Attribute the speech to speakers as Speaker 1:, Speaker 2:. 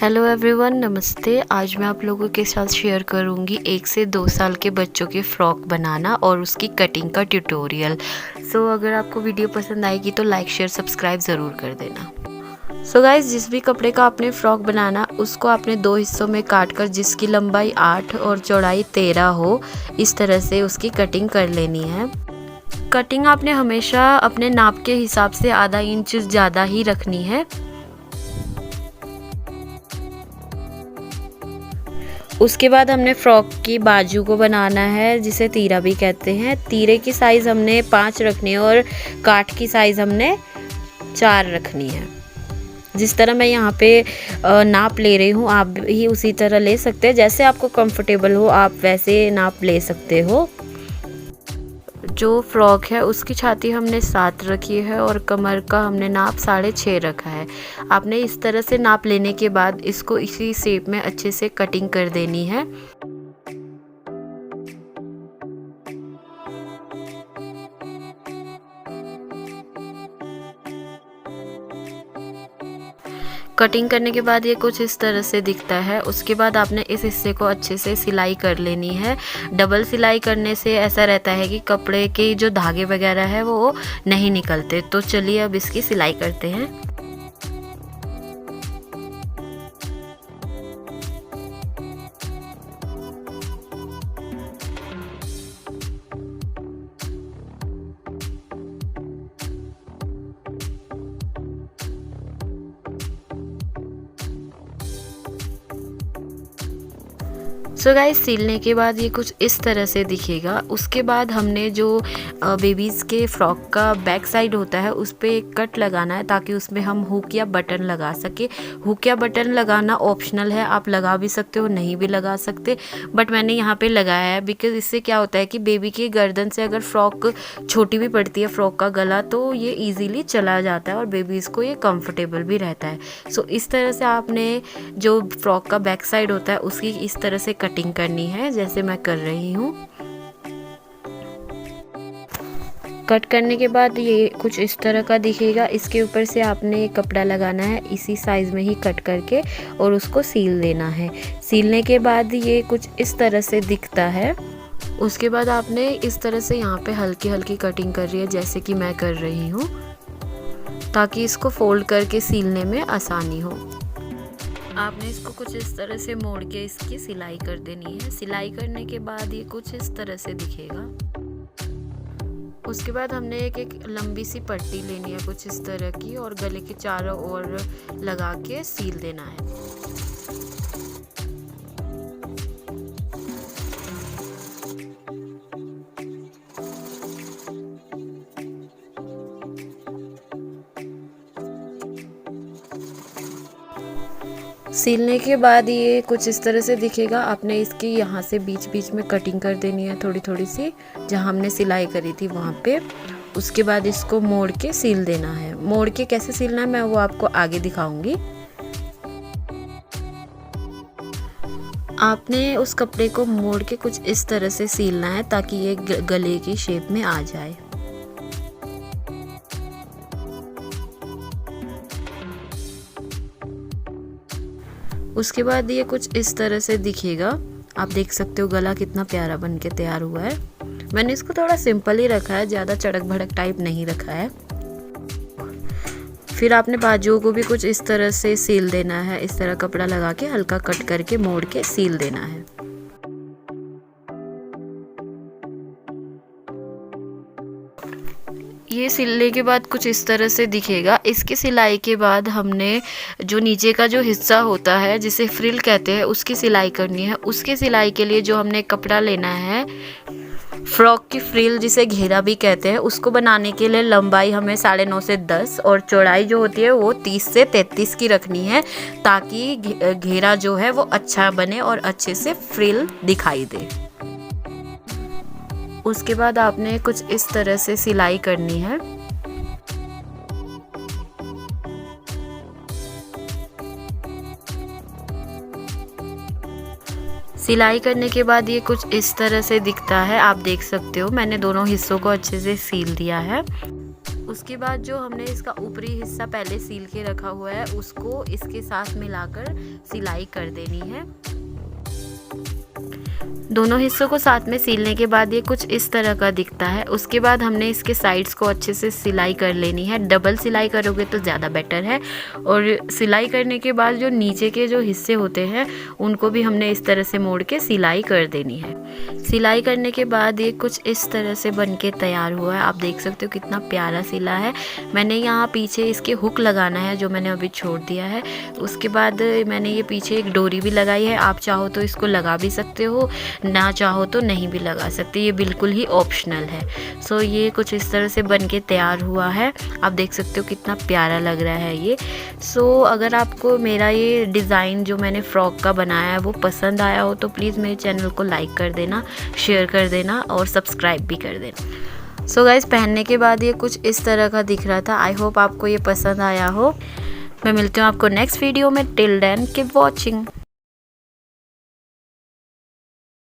Speaker 1: Hello everyone, नमस्ते। आज मैं आप लोगों के साथ शेयर करूंगी 1 से 2 साल के बच्चों की फ़्रॉक बनाना और उसकी कटिंग का ट्यूटोरियल। अगर आपको वीडियो पसंद आएगी तो लाइक शेयर सब्सक्राइब ज़रूर कर देना। गाइस, जिस भी कपड़े का आपने फ़्रॉक बनाना उसको आपने 2 हिस्सों में काट कर जिसकी लंबाई 8 और चौड़ाई 13 हो, इस तरह से उसकी कटिंग कर लेनी है। कटिंग आपने हमेशा अपने नाप के हिसाब से आधा इंच ज़्यादा ही रखनी है। उसके बाद हमने फ्रॉक की बाजू को बनाना है, जिसे तीरा भी कहते हैं। तीरे की साइज़ हमने 5 रखनी है और काट की साइज़ हमने 4 रखनी है। जिस तरह मैं यहाँ पे नाप ले रही हूँ, आप भी उसी तरह ले सकते हैं। जैसे आपको कंफर्टेबल हो आप वैसे नाप ले सकते हो। जो फ्रॉक है उसकी छाती हमने 7 रखी है और कमर का हमने नाप 6.5 रखा है। आपने इस तरह से नाप लेने के बाद इसको इसी शेप में अच्छे से कटिंग कर देनी है। कटिंग करने के बाद ये कुछ इस तरह से दिखता है। उसके बाद आपने इस हिस्से को अच्छे से सिलाई कर लेनी है। डबल सिलाई करने से ऐसा रहता है कि कपड़े के जो धागे वगैरह है वो नहीं निकलते। तो चलिए अब इसकी सिलाई करते हैं। गाइस, सिलने के बाद ये कुछ इस तरह से दिखेगा। उसके बाद हमने जो बेबीज़ के फ्रॉक का बैक साइड होता है उस पर एक कट लगाना है, ताकि उसमें हम हुक या बटन लगा सके। हुक या बटन लगाना ऑप्शनल है, आप लगा भी सकते हो, नहीं भी लगा सकते, बट मैंने यहाँ पे लगाया है। बिकॉज इससे क्या होता है कि बेबी की गर्दन से अगर फ्रॉक छोटी भी पड़ती है, फ्रॉक का गला, तो ये ईजीली चला जाता है और बेबीज़ को ये कंफर्टेबल भी रहता है। इस तरह से आपने जो फ्रॉक का बैक साइड होता है उसकी इस तरह से कटिंग करनी है, जैसे मैं कर रही हूँ। कट करने के बाद ये कुछ इस तरह का दिखेगा। इसके ऊपर से आपने कपड़ा लगाना है इसी साइज़ में ही कट करके और उसको सील देना है। सीलने के बाद ये कुछ इस तरह से दिखता है। उसके बाद आपने इस तरह से यहाँ पे हल्की हल्की कटिंग कर रही है, जैसे कि मैं कर रही हूँ, ताकि इसको फोल्ड करके सीलने में आसानी हो। आपने इसको कुछ इस तरह से मोड़ के इसकी सिलाई कर देनी है। सिलाई करने के बाद ये कुछ इस तरह से दिखेगा। उसके बाद हमने एक लंबी सी पट्टी लेनी है कुछ इस तरह की, और गले के चारों ओर लगा के सील देना है। सीलने के बाद ये कुछ इस तरह से दिखेगा। आपने इसकी यहाँ से बीच बीच में कटिंग कर देनी है, थोड़ी थोड़ी सी, जहाँ हमने सिलाई करी थी वहाँ पे। उसके बाद इसको मोड़ के सील देना है। मोड़ के कैसे सीलना है मैं वो आपको आगे दिखाऊंगी। आपने उस कपड़े को मोड़ के कुछ इस तरह से सीलना है, ताकि ये गले की शेप में आ जाए। उसके बाद ये कुछ इस तरह से दिखेगा। आप देख सकते हो गला कितना प्यारा बन के तैयार हुआ है। मैंने इसको थोड़ा सिंपल ही रखा है, ज़्यादा चड़क भड़क टाइप नहीं रखा है। फिर आपने बाजुओं को भी कुछ इस तरह से सील देना है। इस तरह कपड़ा लगा के हल्का कट करके मोड़ के सील देना है। ये सिलने के बाद कुछ इस तरह से दिखेगा। इसकी सिलाई के बाद हमने जो नीचे का जो हिस्सा होता है, जिसे फ्रिल कहते हैं, उसकी सिलाई करनी है। उसकी सिलाई के लिए जो हमने कपड़ा लेना है, फ्रॉक की फ्रिल जिसे घेरा भी कहते हैं, उसको बनाने के लिए लंबाई हमें 9.5 से 10 और चौड़ाई जो होती है वो 30 से 33 की रखनी है, ताकि घेरा जो है वो अच्छा बने और अच्छे से फ्रिल दिखाई दे। उसके बाद आपने कुछ इस तरह से सिलाई करनी है। सिलाई करने के बाद ये कुछ इस तरह से दिखता है। आप देख सकते हो मैंने दोनों हिस्सों को अच्छे से सील दिया है। उसके बाद जो हमने इसका ऊपरी हिस्सा पहले सील के रखा हुआ है उसको इसके साथ मिलाकर सिलाई कर देनी है। दोनों हिस्सों को साथ में सीलने के बाद ये कुछ इस तरह का दिखता है। उसके बाद हमने इसके साइड्स को अच्छे से सिलाई कर लेनी है। डबल सिलाई करोगे तो ज़्यादा बेटर है। और सिलाई करने के बाद जो नीचे के जो हिस्से होते हैं उनको भी हमने इस तरह से मोड़ के सिलाई कर देनी है। सिलाई करने के बाद ये कुछ इस तरह से बन के तैयार हुआ है। आप देख सकते हो कितना प्यारा सिला है। मैंने यहाँ पीछे इसके हुक लगाना है जो मैंने अभी छोड़ दिया है। उसके बाद मैंने ये पीछे एक डोरी भी लगाई है। आप चाहो तो इसको लगा भी सकते हो, ना चाहो तो नहीं भी लगा सकते, ये बिल्कुल ही ऑप्शनल है। सो ये कुछ इस तरह से बन के तैयार हुआ है। आप देख सकते हो कितना प्यारा लग रहा है ये। सो अगर आपको मेरा ये डिज़ाइन जो मैंने फ्रॉक का बनाया है वो पसंद आया हो तो प्लीज़ मेरे चैनल को लाइक कर देना, शेयर कर देना और सब्सक्राइब भी कर देना। सो गाइस, पहनने के बाद ये कुछ इस तरह का दिख रहा था। आई होप आपको ये पसंद आया हो। मैं मिलती हूँ आपको नेक्स्ट वीडियो में। Till then keep watching.